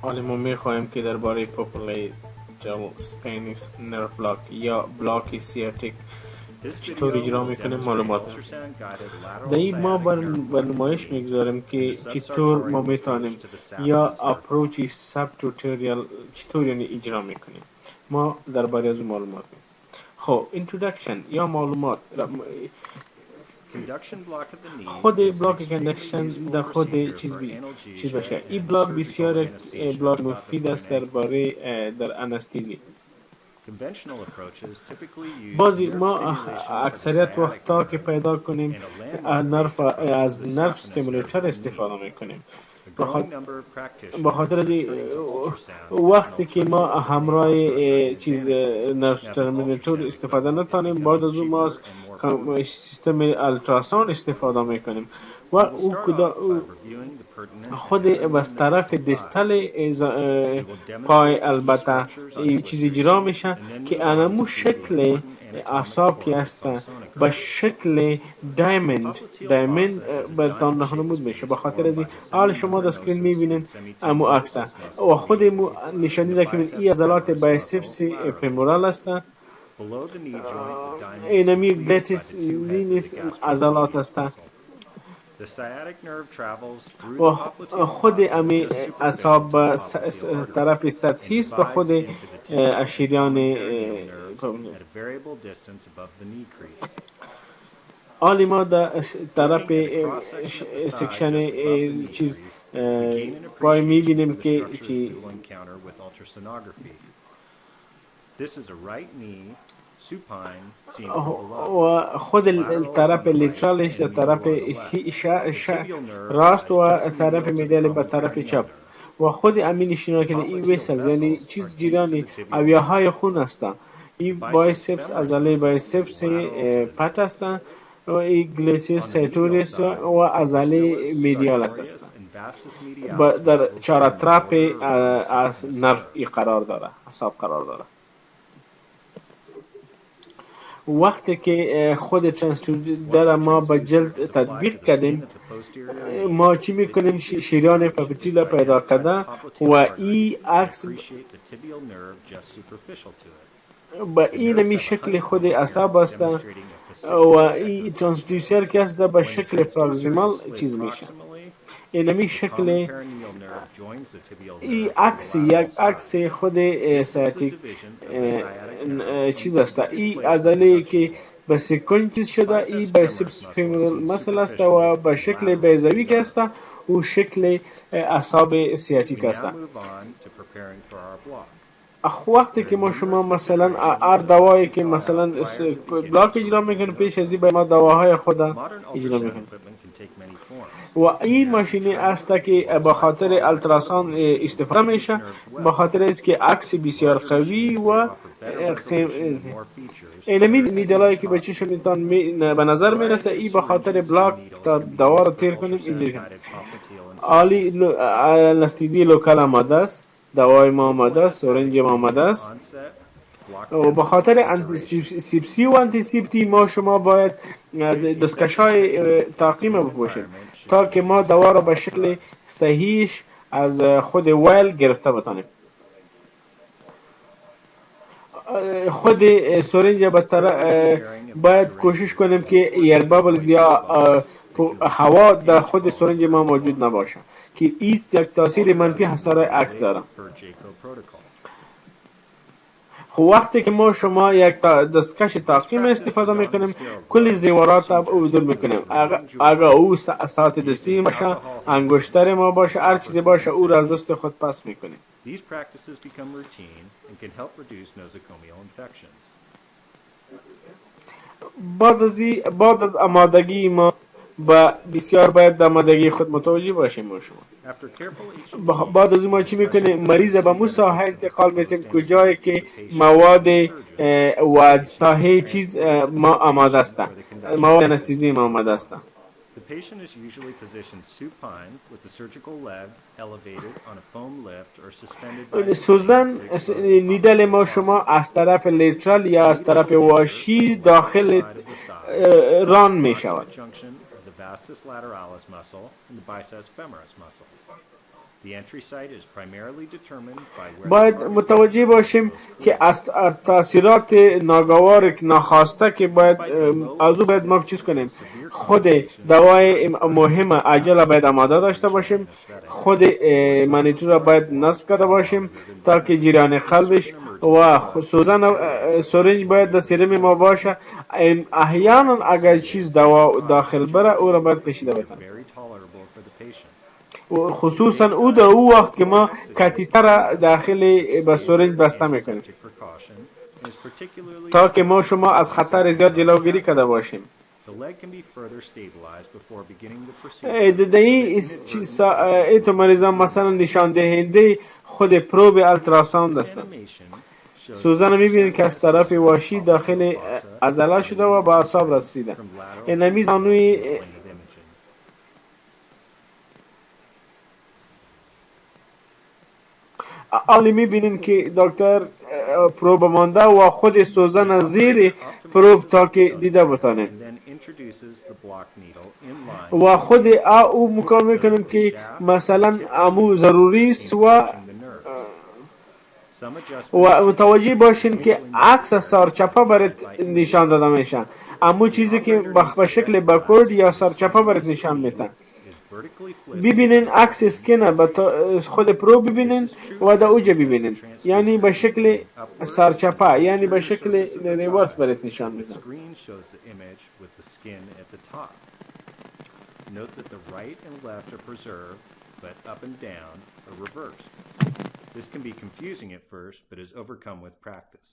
حالا ما میخواهیم که درباره پاپولیتال سپینکس نرو بلاک یا بلاک سیاتیک چطور اجرا میکنیم معلومات بدیم. در این ما بر نمایش میگذاریم که چطور ما میتونیم یا اپروچ سب توتوریال چطور یعنی اجرا میکنیم. ما درباره از معلومات بدیم. خب اینترودکشن یا معلومات خود بلاک کندکشن در خود چیز باشه. این بلاک بسیار بلاک مفید است در انستیزی. بازی ما اکثریت وقتا که پیدا کنیم از نرف استیمولیتر استفاده میکنیم. بخاطر از وقتی که ما همراه چیز نرف استیمولیتر استفاده نتانیم، بعد از اون ما از سیستم التراساوند استفاده میکنیم و او خود از طرف دستل پای البته چیزی اجرا میشه که انمو شکل اعصاب که هست به شکل دایموند برتان نمود میشه. بخاطر از این حال شما در اسکرین میبینین امو عکس و خود نشانی را که این عضلات بایسپس فیمورال است. اینمی گلتس لینیس عضلات است و خود امی اعصاب طرف سطحی است و خود شریان حالی ما در طرف سکشن چیز پای میبینیم که چی و خود طرف لیترالش در طرف راست و طرف میدل به طرف چپ و خود امین نشانه که این ویسل یعنی چیز جریان اویاهای خون است. این بایسپس عضله بایسپس پت است و این گلیچس سیتوریس و عضله میدیال است. در چهارطرف از نرف قرار داره، اعصاب قرار داره. وقتی که خود ترانسدوسر ما به جلد تطبیق کردیم، ما چی میکنیم؟ شریان پاپیتیلا پیدا کرده و این عکس با این شکل خود اعصاب است و این ترانسدوسر که است به شکل پروکسیمال چیز میشه. اینمی شکل این عکس یک عکس خود سیاتیک چیز است. این عضله که به سکون چیز شده، این بایسپس فیمورال مسل است و به شکل بیضوی که است و شکل اعصاب سیاتیک است. وقتی که ما شما مثلا هر دوایی که مثلا بلاک اجرا میکنیم، پیش از این به ما دواهای خود اجرا میکنیم و این ماشینی است که به خاطر التراساوند استفاده میشه، به خاطر از که عکس بسیار قوی و اینمی نیدلایی که به چشمتان به نظر میرسه، این به خاطر بلاک تا دوا رو تیر کنیم اینجوری کنیم. عالی انستیزی لوکال آماده است، دوای ما آماده است، سرنج ما آماده است و به خاطر انتیسپسی و انتیسپتی ما شما باید دستکش‌های تعقیم بپوشید تا که ما دوا را به شکل صحیحش از خود ویل گرفته بتانیم. خود سرنج باید کوشش کنیم که ایر بابلز یا هوا در خود سرنج ما موجود نباشه که این یک تاثیر منفی اثر عکس داره. خب وقتی که ما شما یک دستکش تعقیم استفاده میکنیم، کل زیورات را عبور میکنیم. اگر او ساعت دستی باشه، انگشتر ما باشه، هر چیزی باشه، او را از دست خود پس میکنیم. بعد از آمادگی ما بسیار باید در آمادگی خود متوجه باشیم. ما شما بعد از ما چی میکنیم؟ مریض به مو ساحه انتقال میتیم کجایی که مواد و ساحه چیز ما آماده است، مواد انستیزی ما آماده است. The patient is usually positioned supine with the surgical leg elevated on a foam lift or suspended by سوزن نیدل ما شما از طرف لیترال یا از طرف واشی داخل ران می شود. The entry site is primarily determined by where the باید target متوجه is باشیم most که clear. از تاثیرات ناگوار ناخواسته که باید از او باید ما چیز کنیم. خود دوای مهم عجله باید آماده داشته باشیم، خود مانیتور را باید نصب کرده باشیم تا که جریان قلبش و سوزن سرنج باید در سرم ما باشه. احیانا اگر چیز دوا داخل بره او را باید کشیده بتن، Very tolerable for the patient. خصوصا او در او وقت که ما کاتیتر داخل به سرنج بسته میکنیم Antiseptic precaution is particularly تا که ما شما از خطر زیاد جلوگیری کرده باشیم. the leg can be further stabilized before beginning the procedure. این تو مریضان مثلا نشان دهنده خود پروب التراساوند هستند. Animation shows سوزن میبینید که از طرف واشی داخل عضله شده و به اعصاب رسیده. این میزانوی plane of imaging. حالی میبینین که دکتر پروب مانده و خود سوزن زیر پروب تا که دیده بتانه And then introduces the block needle in line و خود او مکان میکنیم که مثلا امو ضروری است pushing the nerve. Some adjustments و متوجه باشین که عکس سرچپه برات نشان داده میشه. امو چیزی که به شکل بکورد یا سرچپه برات نشان میده. is vertically flipped. ببینین عکس اسکنر خود پرو ببینین و در اوجه ببینین، یعنی به شکل سرچپه، یعنی به شکل ریورس برات نشان The میده. screen shows the image with the skin at the top. Note that the right and left are preserved, but up and down are reversed. This can be confusing at first, but is overcome with practice.